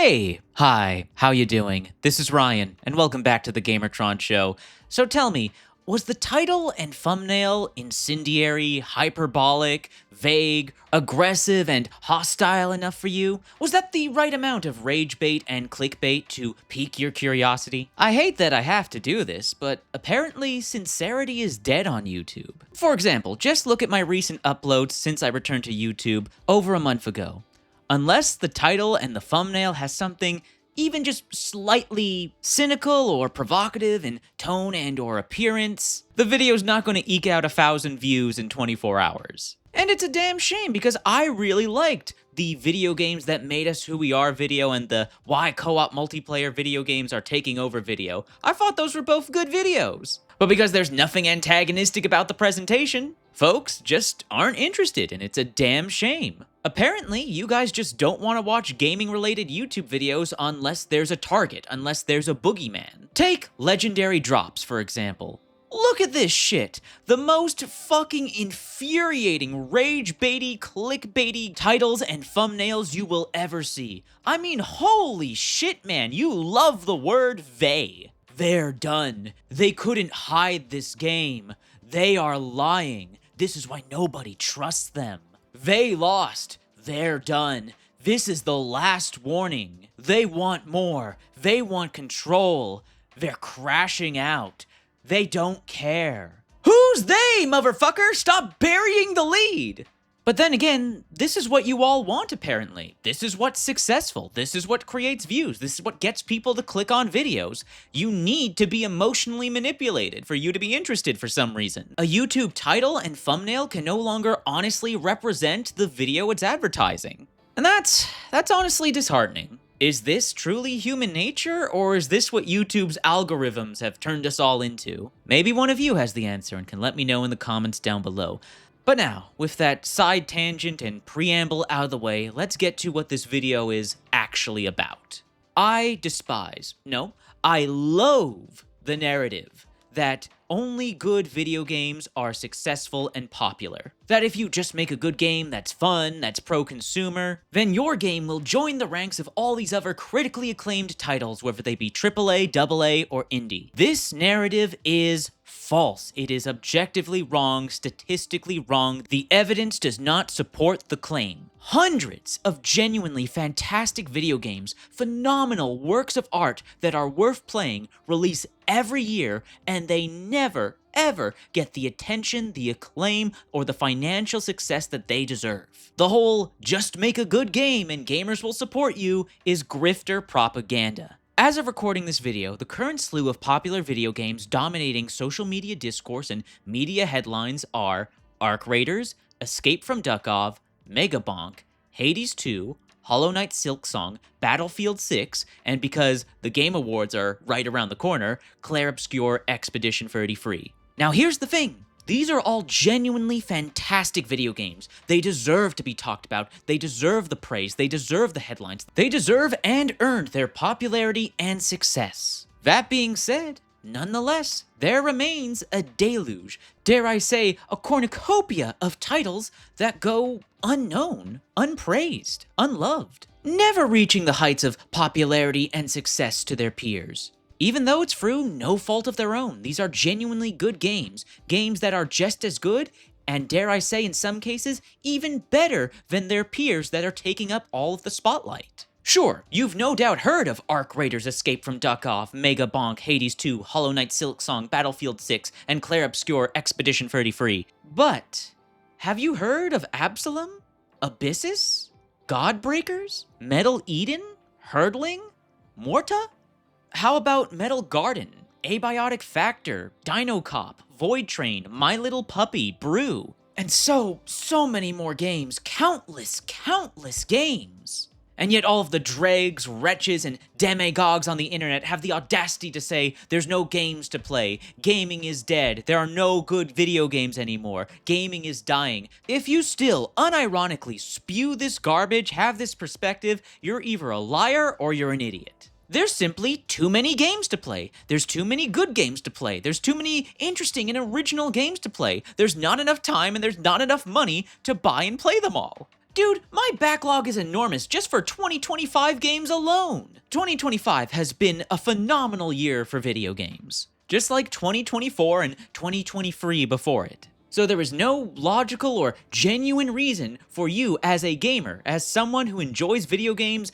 Hey! Hi, how you doing? This is Ryan, and welcome back to the Gamertron Show. So tell me, was the title and thumbnail incendiary, hyperbolic, vague, aggressive, and hostile enough for you? Was that the right amount of rage bait and clickbait to pique your curiosity? I hate that I have to do this, but apparently sincerity is dead on YouTube. For example, just look at my recent uploads since I returned to YouTube over a month ago. Unless the title and the thumbnail has something even just slightly cynical or provocative in tone and or appearance, the video's not going to eke out 1,000 views in 24 hours. And it's a damn shame because I really liked the video games that made us who we are video and the why co-op multiplayer video games are taking over video. I thought those were both good videos. But because there's nothing antagonistic about the presentation, folks just aren't interested, and it's a damn shame. Apparently, you guys just don't want to watch gaming-related YouTube videos unless there's a target, unless there's a boogeyman. Take legendary drops, for example. Look at this shit! The most fucking infuriating, rage-baity, clickbaity titles and thumbnails you will ever see. I mean, holy shit, man, you love the word they. They're done. They couldn't hide this game. They are lying. This is why nobody trusts them. They lost. They're done. This is the last warning. They want more. They want control. They're crashing out. They don't care. Who's they, motherfucker? Stop burying the lead! But then again, this is what you all want, apparently. This is what's successful. This is what creates views. This is what gets people to click on videos. You need to be emotionally manipulated for you to be interested for some reason. A YouTube title and thumbnail can no longer honestly represent the video it's advertising. And that's honestly disheartening. Is this truly human nature, or is this what YouTube's algorithms have turned us all into? Maybe one of you has the answer and can let me know in the comments down below. But now, with that side tangent and preamble out of the way, let's get to what this video is actually about. I loathe the narrative that only good video games are successful and popular. That if you just make a good game that's fun, that's pro-consumer, then your game will join the ranks of all these other critically acclaimed titles, whether they be AAA, AA, or indie. This narrative is false. It is objectively wrong, statistically wrong. The evidence does not support the claim. Hundreds of genuinely fantastic video games, phenomenal works of art that are worth playing, release every year, and they never, ever get the attention, the acclaim, or the financial success that they deserve. The whole just make a good game and gamers will support you is grifter propaganda. As of recording this video, the current slew of popular video games dominating social media discourse and media headlines are Arc Raiders, Escape from Duckov, Mega Bonk, Hades 2, Hollow Knight Silksong, Battlefield 6, and because the Game Awards are right around the corner, Clair Obscur Expedition 33. Now here's the thing. These are all genuinely fantastic video games. They deserve to be talked about. They deserve the praise. They deserve the headlines. They deserve and earned their popularity and success. That being said, nonetheless, there remains a deluge, dare I say, a cornucopia of titles that go unknown, unpraised, unloved, never reaching the heights of popularity and success to their peers. Even though it's through no fault of their own, these are genuinely good games, games that are just as good, and dare I say in some cases, even better than their peers that are taking up all of the spotlight. Sure, you've no doubt heard of Arc Raiders, Escape from Duckov, Mega Bonk, Hades 2, Hollow Knight Silksong, Battlefield 6, and Clair Obscur Expedition 33. But have you heard of Abselum, Abyssus, GODBREAKERS, Metal Eden, Herdling, Morta? How about Metal Garden, Abiotic Factor, Dino Cop, Void Train, My Little Puppy, Brew, and so many more games, countless games. And yet all of the dregs, wretches, and demagogues on the internet have the audacity to say there's no games to play, gaming is dead, there are no good video games anymore, gaming is dying. If you still unironically spew this garbage, have this perspective, you're either a liar or you're an idiot. There's simply too many games to play. There's too many good games to play. There's too many interesting and original games to play. There's not enough time and there's not enough money to buy and play them all. Dude, my backlog is enormous just for 2025 games alone. 2025 has been a phenomenal year for video games, just like 2024 and 2023 before it. So there is no logical or genuine reason for you as a gamer, as someone who enjoys video games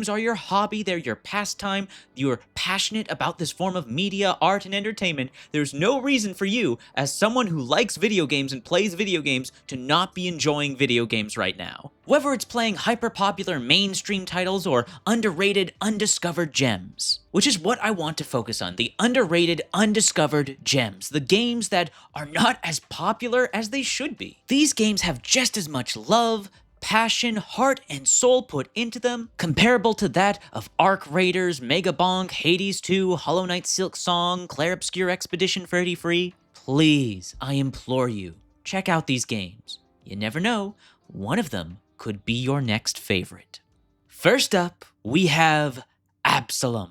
are your hobby, they're your pastime, you're passionate about this form of media, art, and entertainment. There's no reason for you, as someone who likes video games and plays video games, to not be enjoying video games right now. Whether it's playing hyper-popular mainstream titles or underrated, undiscovered gems. Which is what I want to focus on, the underrated, undiscovered gems, the games that are not as popular as they should be. These games have just as much love, passion, heart, and soul put into them, comparable to that of Arc Raiders, Mega Bonk, Hades 2, Hollow Knight Silk Song, Clair Obscur Expedition 33. Please, I implore you, check out these games. You never know, one of them could be your next favorite. First up, we have Abselum.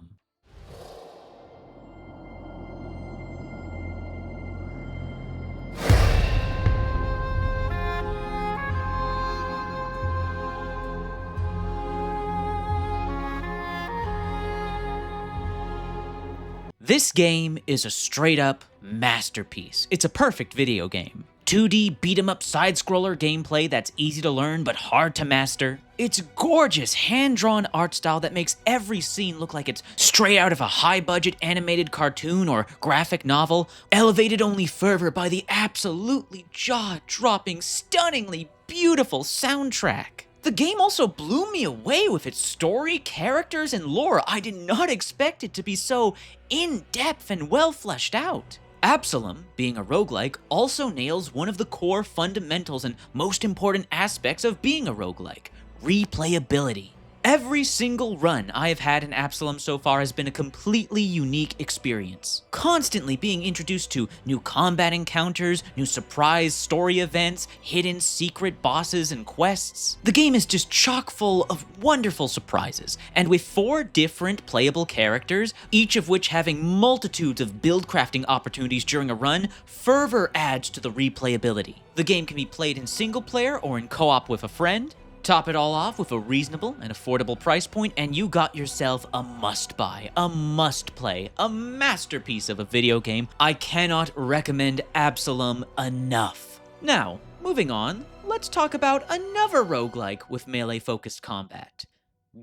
This game is a straight-up masterpiece. It's a perfect video game. 2D beat-em-up side-scroller gameplay that's easy to learn but hard to master. It's gorgeous hand-drawn art style that makes every scene look like it's straight out of a high-budget animated cartoon or graphic novel, elevated only further by the absolutely jaw-dropping, stunningly beautiful soundtrack. The game also blew me away with its story, characters, and lore. I did not expect it to be so in-depth and well fleshed out. Abselum, being a roguelike, also nails one of the core fundamentals and most important aspects of being a roguelike: replayability. Every single run I have had in Abselum so far has been a completely unique experience. Constantly being introduced to new combat encounters, new surprise story events, hidden secret bosses and quests. The game is just chock full of wonderful surprises, and with 4 different playable characters, each of which having multitudes of build crafting opportunities during a run, further adds to the replayability. The game can be played in single player or in co-op with a friend. Top it all off with a reasonable and affordable price point, and you got yourself a must-buy, a must-play, a masterpiece of a video game. I cannot recommend Abselum enough. Now, moving on, let's talk about another roguelike with melee-focused combat: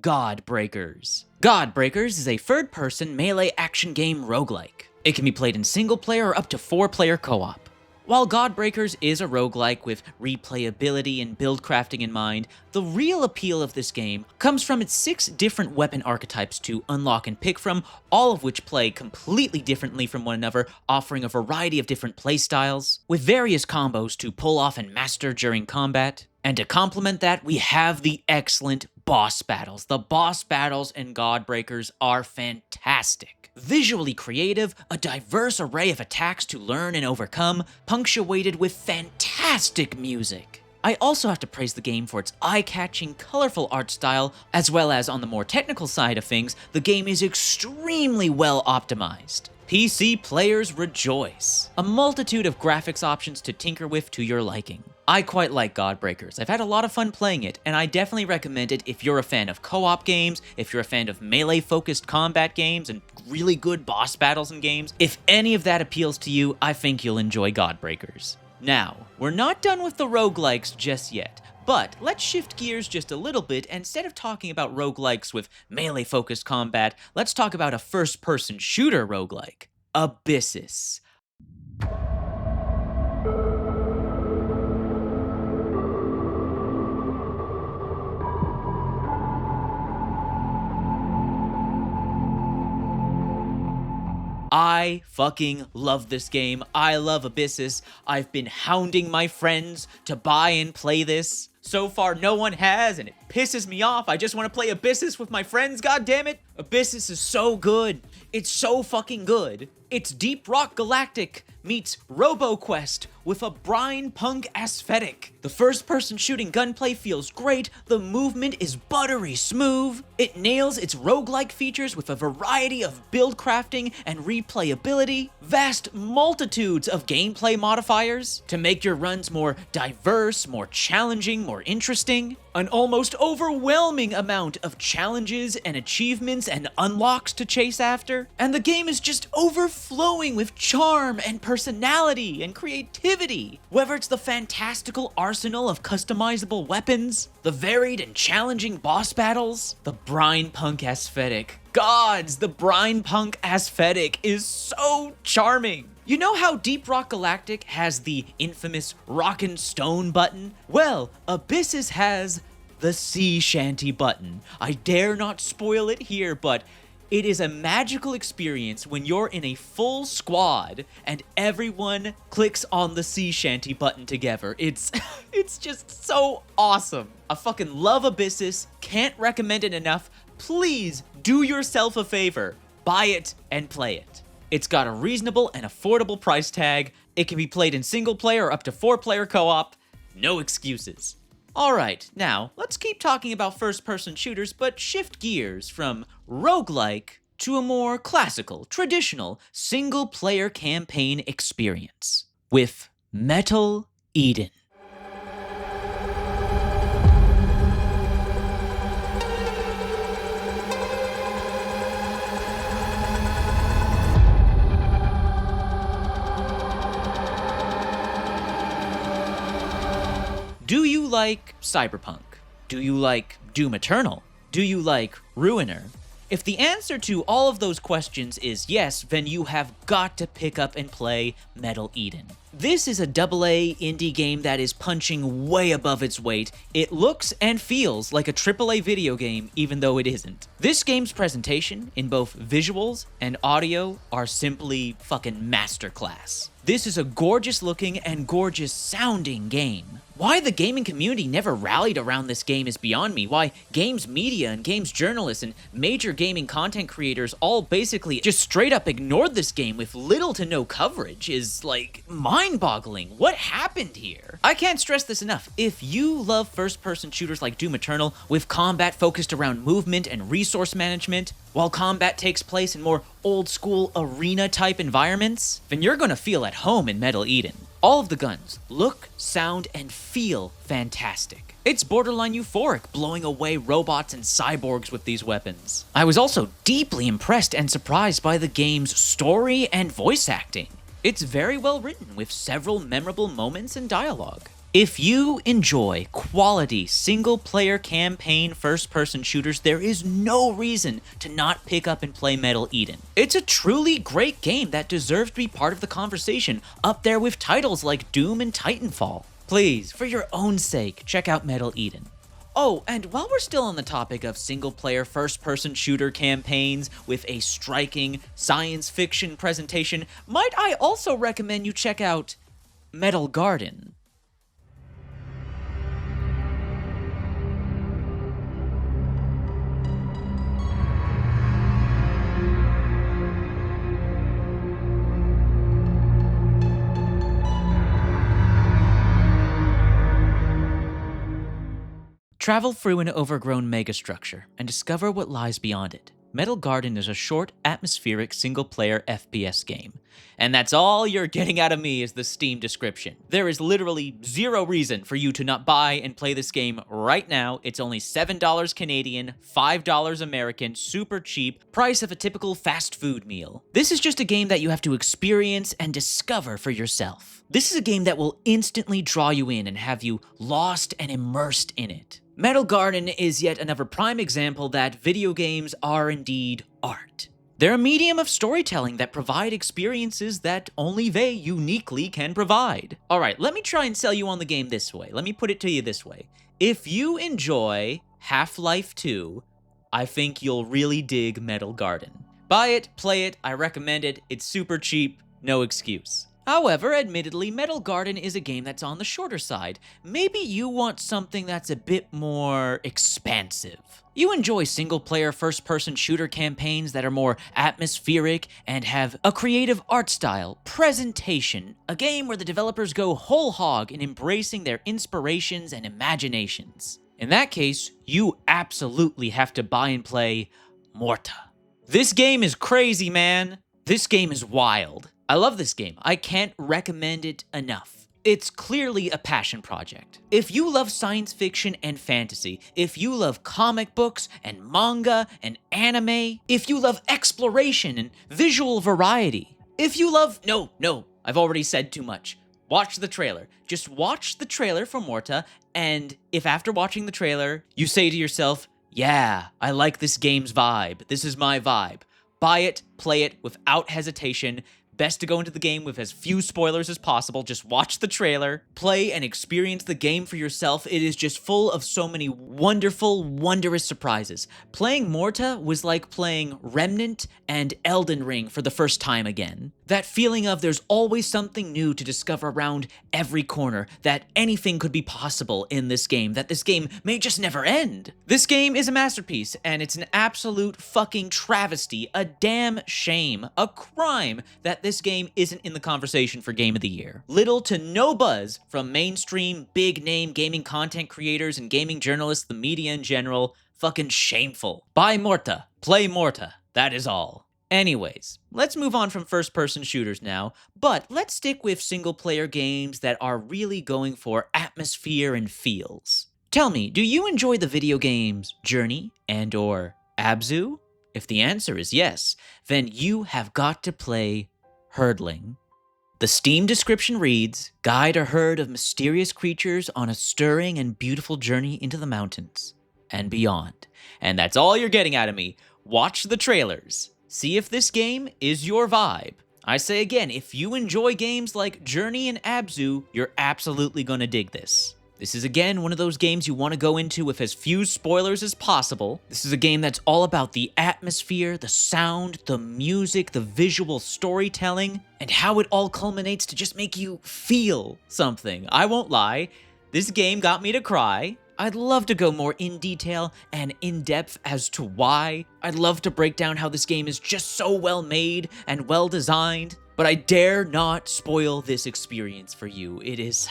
GODBREAKERS. GODBREAKERS is a third-person melee action game roguelike. It can be played in single player or up to 4-player co-op. While GODBREAKERS is a roguelike with replayability and build crafting in mind, the real appeal of this game comes from its 6 different weapon archetypes to unlock and pick from, all of which play completely differently from one another, offering a variety of different playstyles, with various combos to pull off and master during combat. And to complement that, we have the excellent boss battles. The boss battles in GODBREAKERS are fantastic. Visually creative, a diverse array of attacks to learn and overcome, punctuated with fantastic music. I also have to praise the game for its eye-catching, colorful art style, as well as on the more technical side of things, the game is extremely well optimized. PC players rejoice. A multitude of graphics options to tinker with to your liking. I quite like GODBREAKERS. I've had a lot of fun playing it, and I definitely recommend it if you're a fan of co-op games, if you're a fan of melee-focused combat games, and really good boss battles and games. If any of that appeals to you, I think you'll enjoy GODBREAKERS. Now, we're not done with the roguelikes just yet, but let's shift gears just a little bit, and instead of talking about roguelikes with melee-focused combat, let's talk about a first-person shooter roguelike: Abyssus. I fucking love this game. I love Abyssus. I've been hounding my friends to buy and play this. So far, no one has, and it pisses me off. I just want to play Abyssus with my friends, goddammit. Abyssus is so good. It's so fucking good. It's Deep Rock Galactic meets RoboQuest with a brine punk aesthetic. The first-person shooting gunplay feels great, the movement is buttery smooth, it nails its roguelike features with a variety of build crafting and replayability, vast multitudes of gameplay modifiers to make your runs more diverse, more challenging, more more interesting, an almost overwhelming amount of challenges and achievements and unlocks to chase after, and the game is just overflowing with charm and personality and creativity. Whether it's the fantastical arsenal of customizable weapons, the varied and challenging boss battles, the brine punk aesthetic. Gods, the brine punk aesthetic is so charming. You know how Deep Rock Galactic has the infamous Rockin' Stone button? Well, Abyssus has the Sea Shanty button. I dare not spoil it here, but it is a magical experience when you're in a full squad and everyone clicks on the Sea Shanty button together. It's just so awesome. I fucking love Abyssus. Can't recommend it enough. Please do yourself a favor. Buy it and play it. It's got a reasonable and affordable price tag. It can be played in single player or up to 4-player co-op. No excuses. Alright, now let's keep talking about first-person shooters, but shift gears from roguelike to a more classical, traditional, single-player campaign experience with Metal Eden. Do you like Cyberpunk? Do you like Doom Eternal? Do you like Ruiner? If the answer to all of those questions is yes, then you have got to pick up and play Metal Eden. This is a AA indie game that is punching way above its weight. It looks and feels like a AAA video game, even though it isn't. This game's presentation, in both visuals and audio, are simply fucking masterclass. This is a gorgeous looking and gorgeous sounding game. Why the gaming community never rallied around this game is beyond me. Why games media and games journalists and major gaming content creators all basically just straight up ignored this game with little to no coverage is like mind-boggling. What happened here? I can't stress this enough. If you love first-person shooters like Doom Eternal with combat focused around movement and resource management, while combat takes place in more old-school arena-type environments, then you're gonna feel at home in Metal Eden. All of the guns look, sound, and feel fantastic. It's borderline euphoric, blowing away robots and cyborgs with these weapons. I was also deeply impressed and surprised by the game's story and voice acting. It's very well written, with several memorable moments and dialogue. If you enjoy quality single-player campaign first-person shooters, there is no reason to not pick up and play Metal Eden. It's a truly great game that deserves to be part of the conversation, up there with titles like Doom and Titanfall. Please, for your own sake, check out Metal Eden. Oh, and while we're still on the topic of single-player first-person shooter campaigns with a striking science fiction presentation, might I also recommend you check out Metal Garden. Travel through an overgrown megastructure and discover what lies beyond it. Metal Garden is a short, atmospheric, single-player FPS game. And that's all you're getting out of me is the Steam description. There is literally zero reason for you to not buy and play this game right now. It's only $7 Canadian, $5 American, super cheap, price of a typical fast food meal. This is just a game that you have to experience and discover for yourself. This is a game that will instantly draw you in and have you lost and immersed in it. Metal Garden is yet another prime example that video games are indeed art. They're a medium of storytelling that provide experiences that only they uniquely can provide. Alright, let me try and sell you on the game this way. Let me put it to you this way. If you enjoy Half-Life 2, I think you'll really dig Metal Garden. Buy it, play it, I recommend it, it's super cheap, no excuse. However, admittedly, Metal Garden is a game that's on the shorter side. Maybe you want something that's a bit more expansive. You enjoy single-player first-person shooter campaigns that are more atmospheric and have a creative art style, presentation, a game where the developers go whole hog in embracing their inspirations and imaginations. In that case, you absolutely have to buy and play Morta. This game is crazy, man. This game is wild. I love this game. I can't recommend it enough. It's clearly a passion project. If you love science fiction and fantasy, if you love comic books and manga and anime, if you love exploration and visual variety, if you love... No, I've already said too much. Watch the trailer. Just watch the trailer for Morta, and if after watching the trailer, you say to yourself, yeah, I like this game's vibe. This is my vibe. Buy it, play it without hesitation. Best to go into the game with as few spoilers as possible. Just watch the trailer, play and experience the game for yourself. It is just full of so many wonderful, wondrous surprises. Playing Morta was like playing Remnant and Elden Ring for the first time again. That feeling of there's always something new to discover around every corner, that anything could be possible in this game, that this game may just never end. This game is a masterpiece, and it's an absolute fucking travesty, a damn shame, a crime that this game isn't in the conversation for Game of the Year. Little to no buzz from mainstream, big-name gaming content creators and gaming journalists, the media in general. Fucking shameful. Buy Morta. Play Morta. That is all. Anyways, let's move on from first-person shooters now, but let's stick with single-player games that are really going for atmosphere and feels. Tell me, do you enjoy the video games Journey and or Abzu? If the answer is yes, then you have got to play Herdling. The Steam description reads, guide a herd of mysterious creatures on a stirring and beautiful journey into the mountains and beyond. And that's all you're getting out of me. Watch the trailers. See if this game is your vibe. I say again, if you enjoy games like Journey and Abzu, you're absolutely gonna dig this. This is again one of those games you want to go into with as few spoilers as possible. This is a game that's all about the atmosphere, the sound, the music, the visual storytelling, and how it all culminates to just make you feel something. I won't lie, this game got me to cry. I'd love to go more in detail and in depth as to why. I'd love to break down how this game is just so well made and well designed, but I dare not spoil this experience for you. It's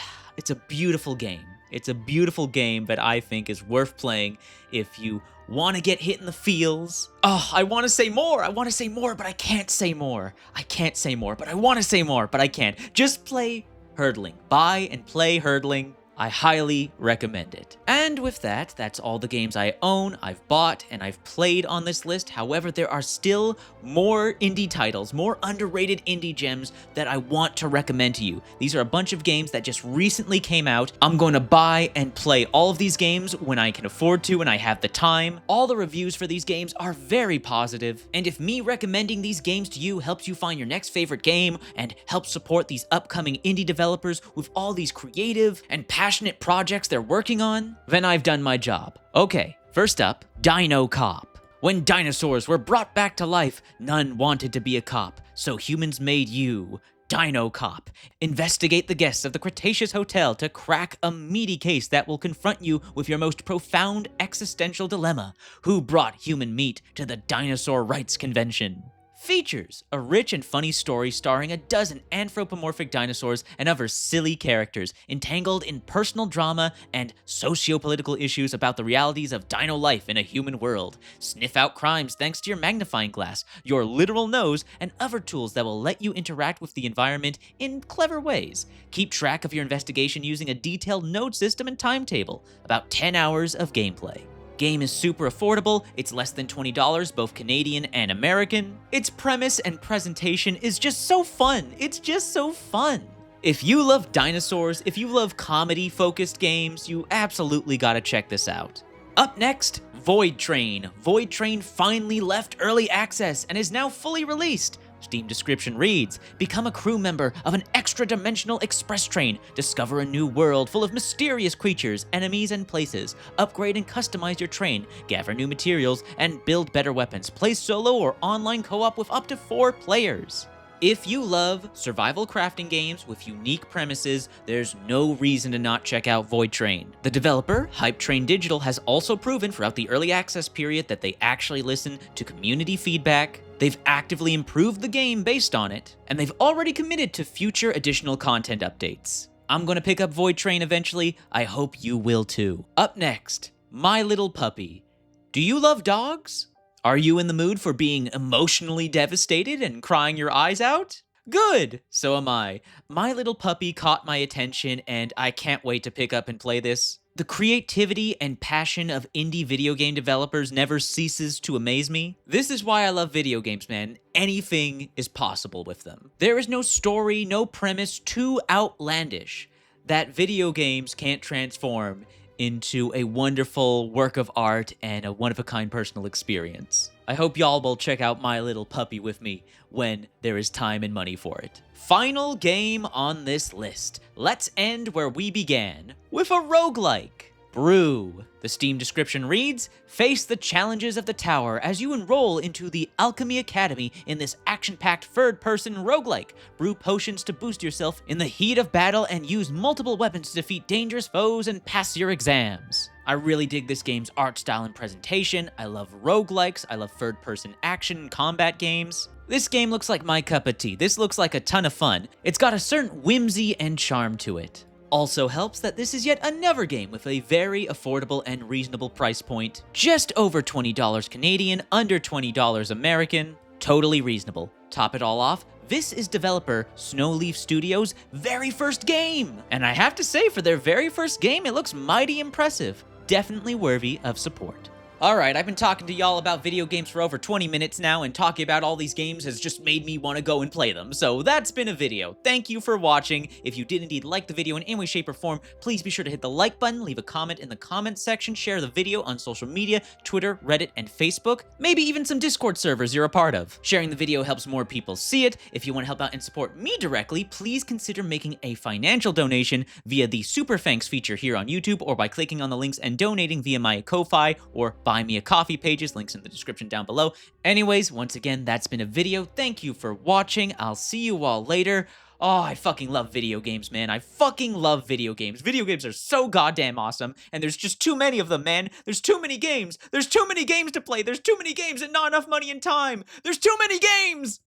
a beautiful game. It's a beautiful game that I think is worth playing if you want to get hit in the feels. Oh, I want to say more. I want to say more, but I can't say more. I can't say more, but I want to say more, but I can't. Just play Herdling. Buy and play Herdling. I highly recommend it. And with that, that's all the games I own, I've bought, and I've played on this list. However, there are still more indie titles, more underrated indie gems that I want to recommend to you. These are a bunch of games that just recently came out. I'm going to buy and play all of these games when I can afford to and I have the time. All the reviews for these games are very positive, and if me recommending these games to you helps you find your next favorite game and helps support these upcoming indie developers with all these creative and passionate projects they're working on, then I've done my job. Okay, first up, Dino Cop. When dinosaurs were brought back to life, none wanted to be a cop, so humans made you, Dino Cop. Investigate the guests of the Cretaceous Hotel to crack a meaty case that will confront you with your most profound existential dilemma. Who brought human meat to the Dinosaur Rights Convention? Features a rich and funny story starring a dozen anthropomorphic dinosaurs and other silly characters entangled in personal drama and socio-political issues about the realities of dino life in a human world. Sniff out crimes thanks to your magnifying glass, your literal nose, and other tools that will let you interact with the environment in clever ways. Keep track of your investigation using a detailed node system and timetable. About 10 hours of gameplay. Game is super affordable, it's less than $20, both Canadian and American. Its premise and presentation is just so fun. It's just so fun. If you love dinosaurs, if you love comedy-focused games, you absolutely gotta check this out. Up next, Void Train. Void Train finally left early access and is now fully released. Steam description reads, become a crew member of an extra-dimensional express train, discover a new world full of mysterious creatures, enemies, and places, upgrade and customize your train, gather new materials, and build better weapons. Play solo or online co-op with up to 4 players. If you love survival crafting games with unique premises, there's no reason to not check out Void Train. The developer, Hype Train Digital, has also proven throughout the early access period that they actually listen to community feedback, they've actively improved the game based on it, and they've already committed to future additional content updates. I'm gonna pick up Void Train eventually, I hope you will too. Up next, My Little Puppy. Do you love dogs? Are you in the mood for being emotionally devastated and crying your eyes out? Good! So am I. My Little Puppy caught my attention, and I can't wait to pick up and play this. The creativity and passion of indie video game developers never ceases to amaze me. This is why I love video games, man. Anything is possible with them. There is no story, no premise too outlandish that video games can't transform into a wonderful work of art and a one-of-a-kind personal experience. I hope y'all will check out My Little Puppy with me when there is time and money for it. Final game on this list. Let's end where we began, with a roguelike. Brew. The Steam description reads, face the challenges of the tower as you enroll into the Alchemy Academy in this action-packed third-person roguelike. Brew potions to boost yourself in the heat of battle and use multiple weapons to defeat dangerous foes and pass your exams. I really dig this game's art style and presentation. I love roguelikes. I love third-person action and combat games. This game looks like my cup of tea. This looks like a ton of fun. It's got a certain whimsy and charm to it. Also helps that this is yet another game with a very affordable and reasonable price point. Just over $20 Canadian, under $20 American. Totally reasonable. Top it all off, this is developer Snowleaf Studios' very first game. And I have to say, for their very first game, it looks mighty impressive. Definitely worthy of support. Alright, I've been talking to y'all about video games for over 20 minutes now, and talking about all these games has just made me want to go and play them. So that's been a video. Thank you for watching. If you did indeed like the video in any way, shape, or form, please be sure to hit the like button, leave a comment in the comments section, share the video on social media, Twitter, Reddit, and Facebook, maybe even some Discord servers you're a part of. Sharing the video helps more people see it. If you want to help out and support me directly, please consider making a financial donation via the Super Thanks feature here on YouTube, or by clicking on the links and donating via my Ko-Fi or Buy Me a Coffee pages, links in the description down below. Anyways, once again, that's been a video. Thank you for watching. I'll see you all later. Oh, I fucking love video games, man. I fucking love video games. Video games are so goddamn awesome, and there's just too many of them, man. There's too many games. There's too many games to play. There's too many games and not enough money and time. There's too many games!